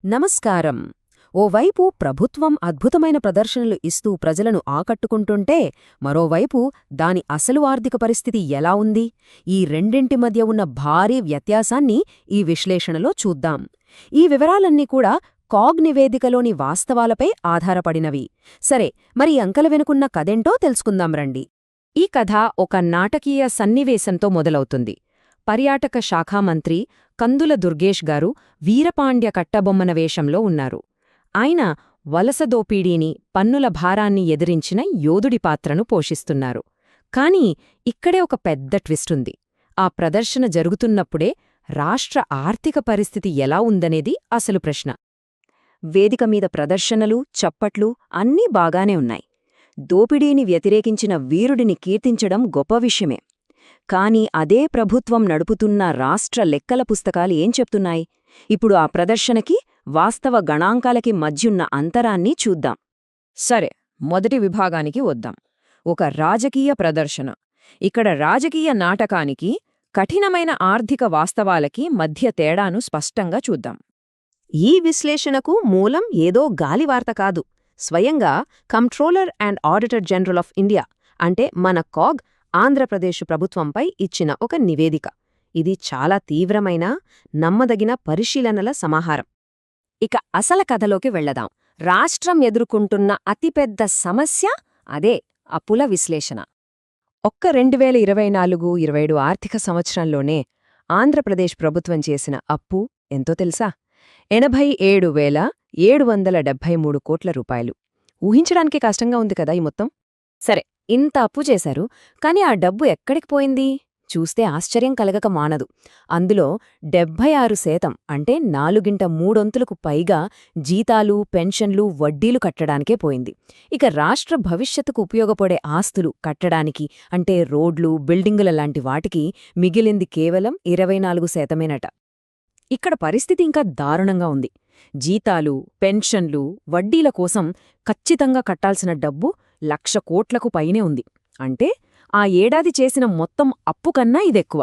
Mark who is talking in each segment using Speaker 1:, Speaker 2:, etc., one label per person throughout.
Speaker 1: నమస్కారం. ఓవైపు ప్రభుత్వం అద్భుతమైన ప్రదర్శనలు ఇస్తూ ప్రజలను ఆకట్టుకుంటుంటే, మరోవైపు దాని అసలు ఆర్థిక పరిస్థితి ఎలా ఉంది? ఈ రెండింటి మధ్య ఉన్న భారీ వ్యత్యాసాన్ని ఈ విశ్లేషణలో చూద్దాం. ఈ వివరాలన్నీ కూడా కాగ్ నివేదికలోని వాస్తవాలపై ఆధారపడినవి. సరే, మరి అంకెల వెనుకున్న కథేంటో తెలుసుకుందాం రండి. ఈ కథ ఒక నాటకీయ సన్నివేశంతో మొదలవుతుంది. పర్యాటక శాఖామంత్రి కందుల దుర్గేష్ గారు వీరపాండ్య కట్టబొమ్మన వేషంలో ఉన్నారు. ఆయన వలస దోపిడీని, పన్నుల భారాన్ని ఎదిరించిన యోధుడి పాత్రను పోషిస్తున్నారు. కాని ఇక్కడే ఒక పెద్ద ట్విస్టుంది. ఆ ప్రదర్శన జరుగుతున్నప్పుడే రాష్ట్ర ఆర్థిక పరిస్థితి ఎలా ఉందనేది అసలు ప్రశ్న. వేదిక మీద ప్రదర్శనలు, చప్పట్లు అన్నీ బాగానే ఉన్నాయి. దోపిడీని వ్యతిరేకించిన వీరుడిని కీర్తించడం గొప్ప విషయమే. కాని అదే ప్రభుత్వం నడుపుతున్న రాష్ట్ర లెక్కల పుస్తకాలు ఏం చెప్తున్నాయి? ఇప్పుడు ఆ ప్రదర్శనకి, వాస్తవ గణాంకాలకి మధ్యున్న అంతరాన్ని చూద్దాం. సరే, మొదటి విభాగానికి వద్దాం. ఒక రాజకీయ ప్రదర్శన. ఇక్కడ రాజకీయ నాటకానికి, కఠినమైన ఆర్థిక వాస్తవాలకి మధ్య తేడాను స్పష్టంగా చూద్దాం. ఈ విశ్లేషణకు మూలం ఏదో గాలివార్త కాదు. స్వయంగా controller and auditor general of India, అంటే మన కాగ్, ఆంధ్రప్రదేశ్ ప్రభుత్వంపై ఇచ్చిన ఒక నివేదిక. ఇది చాలా తీవ్రమైన, నమ్మదగిన పరిశీలనల సమాహారం. ఇక అసల కథలోకి వెళ్లదాం. రాష్ట్రం ఎదుర్కొంటున్న అతిపెద్ద సమస్య అదే అప్పుల విశ్లేషణ. ఒక్క 2024-27 ఆర్థిక సంవత్సరంలోనే ఆంధ్రప్రదేశ్ ప్రభుత్వం చేసిన అప్పు ఎంతో తెలుసా? 87,773 కోట్ల రూపాయలు. ఊహించడానికి కష్టంగా ఉంది కదా ఈ మొత్తం. సరే, ఇంత అప్పు చేశారు, కాని ఆ డబ్బు ఎక్కడికి పోయింది? చూస్తే ఆశ్చర్యం కలగక మానదు. అందులో 76%, అంటే 4/3 పైగా జీతాలు, పెన్షన్లు, వడ్డీలు కట్టడానికే పోయింది. ఇక రాష్ట్ర భవిష్యత్తుకు ఉపయోగపడే ఆస్తులు కట్టడానికి, అంటే రోడ్లు, బిల్డింగుల లాంటి వాటికి మిగిలింది కేవలం 24%. ఇక్కడ పరిస్థితి ఇంకా దారుణంగా ఉంది. జీతాలు, పెన్షన్లు, వడ్డీల కోసం ఖచ్చితంగా కట్టాల్సిన డబ్బు 1,00,000 కోట్లకు పైనే ఉంది. అంటే ఆ ఏడాది చేసిన మొత్తం అప్పు కన్నా ఇదెక్కువ.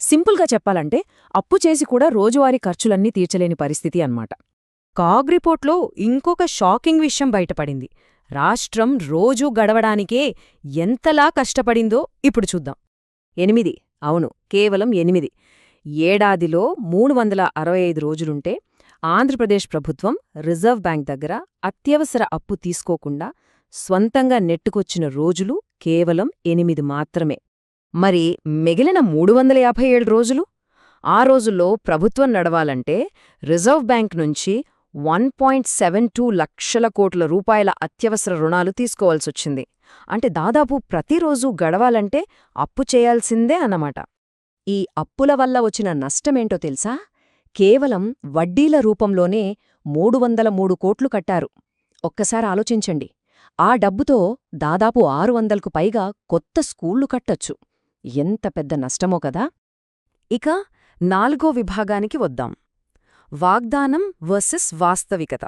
Speaker 1: సింపుల్గా చెప్పాలంటే అప్పు చేసి కూడా రోజువారీ ఖర్చులన్నీ తీర్చలేని పరిస్థితి అన్నమాట. కాగ్ రిపోర్ట్లో ఇంకొక షాకింగ్ విషయం బయటపడింది. రాష్ట్రం రోజూ గడవడానికే ఎంతలా కష్టపడిందో ఇప్పుడు చూద్దాం. 8, అవును, కేవలం 8. ఏడాదిలో 365 రోజులుంటే ఆంధ్రప్రదేశ్ ప్రభుత్వం రిజర్వ్ బ్యాంక్ దగ్గర అత్యవసర అప్పు తీసుకోకుండా స్వంతంగా నెట్టుకొచ్చిన రోజులు కేవలం 8 మాత్రమే. మరి మిగిలిన 357 రోజులు? ఆ రోజుల్లో ప్రభుత్వం నడవాలంటే రిజర్వ్ బ్యాంక్ నుంచి 1.72 లక్షల కోట్ల రూపాయల అత్యవసర రుణాలు తీసుకోవాల్సొచ్చింది. అంటే దాదాపు ప్రతిరోజూ గడవాలంటే అప్పు చేయాల్సిందే అన్నమాట. ఈ అప్పుల వల్ల వచ్చిన నష్టమేంటో తెలుసా? కేవలం వడ్డీల రూపంలోనే 303 కోట్లు కట్టారు. ఒక్కసారి ఆలోచించండి. ఆ డబ్బుతో దాదాపు 600కు పైగా కొత్త స్కూళ్లు కట్టొచ్చు. ఎంత పెద్ద నష్టమో కదా. ఇక 4వ విభాగానికి వద్దాం. వాగ్దానం వర్సెస్ వాస్తవికత.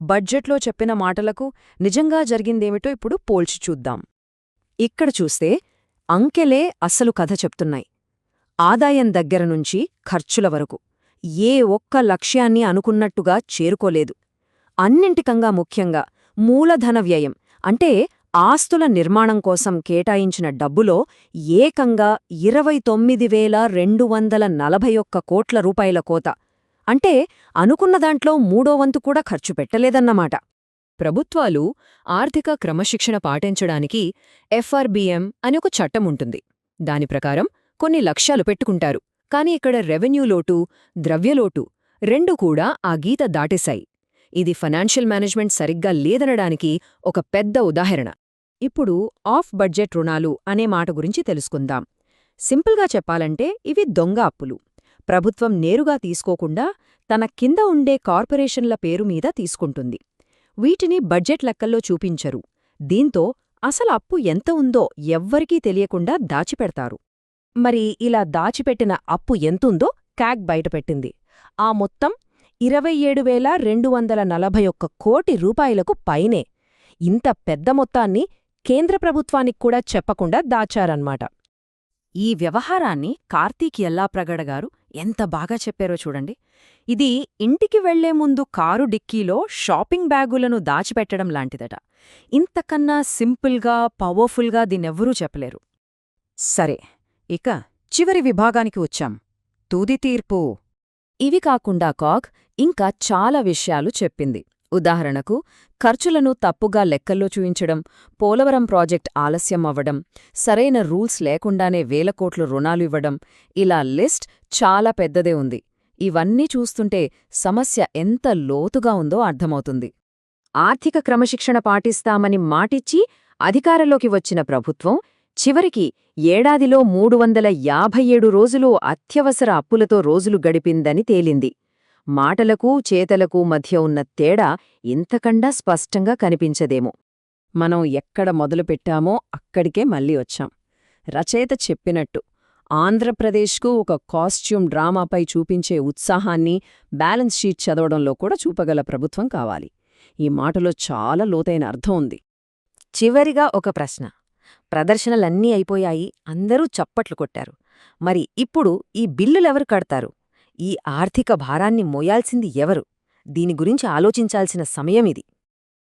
Speaker 1: బడ్జెట్లో చెప్పిన మాటలకు నిజంగా జరిగిందేమిటో ఇప్పుడు పోల్చి చూద్దాం. ఇక్కడ చూస్తే అంకెలే అసలు కథ చెప్తున్నాయి. ఆదాయం దగ్గరనుంచి ఖర్చుల వరకు ఏ ఒక్క లక్ష్యాన్ని అనుకున్నట్టుగా చేరుకోలేదు. అన్నింటికంగా ముఖ్యంగా మూలధన వ్యయం, అంటే ఆస్తుల నిర్మాణం కోసం కేటాయించిన డబ్బులో ఏకంగా 29,241 కోట్ల రూపాయల కోత. అంటే అనుకున్న దాంట్లో 3వ వంతు కూడా ఖర్చు పెట్టలేదన్నమాట. ప్రభుత్వాలు ఆర్థిక క్రమశిక్షణ పాటించడానికి FRBM అని ఒక చట్టముంటుంది. దాని ప్రకారం కొన్ని లక్ష్యాలు పెట్టుకుంటారు. కాని ఇక్కడ రెవెన్యూ లోటు, ద్రవ్యలోటు రెండూ కూడా ఆ గీత దాటేశాయి. ఇది ఫైనాన్షియల్ మేనేజ్మెంట్ సరిగ్గా లేదనడానికి ఒక పెద్ద ఉదాహరణ. ఇప్పుడు ఆఫ్ బడ్జెట్ రుణాలు అనే మాట గురించి తెలుసుకుందాం. సింపుల్గా చెప్పాలంటే ఇవి దొంగ అప్పులు. ప్రభుత్వం నేరుగా తీసుకోకుండా తన కింద ఉండే కార్పొరేషన్ల పేరు మీద తీసుకుంటుంది. వీటిని బడ్జెట్ లెక్కల్లో చూపించరు. దీంతో అసలు అప్పు ఎంత ఉందో ఎవ్వరికీ తెలియకుండా దాచిపెడతారు. మరి ఇలా దాచిపెట్టిన అప్పు ఎంతుందో కాగ్ బయటపెట్టింది. ఆ మొత్తం 27,241 కోటి రూపాయలకు పైనే. ఇంత పెద్ద మొత్తాన్ని కేంద్ర ప్రభుత్వానికి కూడా చెప్పకుండా దాచారన్నమాట. ఈ వ్యవహారాన్ని కార్తీక్ యల్లాప్రగడగారు ఎంత బాగా చెప్పారో చూడండి. ఇది ఇంటికి వెళ్లే ముందు కారు డిక్కీలో షాపింగ్ బ్యాగులను దాచిపెట్టడం లాంటిదట. ఇంతకన్నా సింపుల్గా, పవర్ఫుల్గా దీన్నెవ్వరూ చెప్పలేరు. సరే, ఇక చివరి విభాగానికి వచ్చాం. తుది తీర్పు. ఇవి కాకుండా కాగ్ ఇంకా చాలా విషయాలు చెప్పింది. ఉదాహరణకు, ఖర్చులను తప్పుగా లెక్కల్లో చూయించడం, పోలవరం ప్రాజెక్ట్ ఆలస్యం అవ్వడం, సరైన రూల్స్ లేకుండానే వేల కోట్లు రుణాలు ఇవ్వడం, ఇలా లిస్ట్ చాలా పెద్దదే ఉంది. ఇవన్నీ చూస్తుంటే సమస్య ఎంత లోతుగా ఉందో అర్థమవుతుంది. ఆర్థిక క్రమశిక్షణ పాటిస్తామని మాటిచ్చి అధికారంలోకి వచ్చిన ప్రభుత్వం చివరికి ఏడాదిలో 357 రోజులు అత్యవసర అప్పులతో రోజులు గడిపిందని తేలింది. మాటలకు చేతలకు మధ్య ఉన్న తేడా ఇంతకండా స్పష్టంగా కనిపించదేమో. మనం ఎక్కడ మొదలుపెట్టామో అక్కడికే మళ్ళీ వచ్చాం. రచయిత చెప్పినట్టు ఆంధ్రప్రదేశ్కు ఒక కాస్ట్యూమ్ డ్రామాపై చూపించే ఉత్సాహాన్ని బ్యాలెన్స్ షీట్ చదవడంలో కూడా చూపగల ప్రభుత్వం కావాలి. ఈ మాటలో చాలా లోతైన అర్థం ఉంది. చివరిగా ఒక ప్రశ్న. ప్రదర్శనలన్నీ అయిపోయాయి, అందరూ చప్పట్లు కొట్టారు. మరి ఇప్పుడు ఈ బిల్లులెవరు కడతారు? ఈ ఆర్థిక భారాన్ని మోయాల్సింది ఎవరు? దీని గురించి ఆలోచించాల్సిన సమయమిది.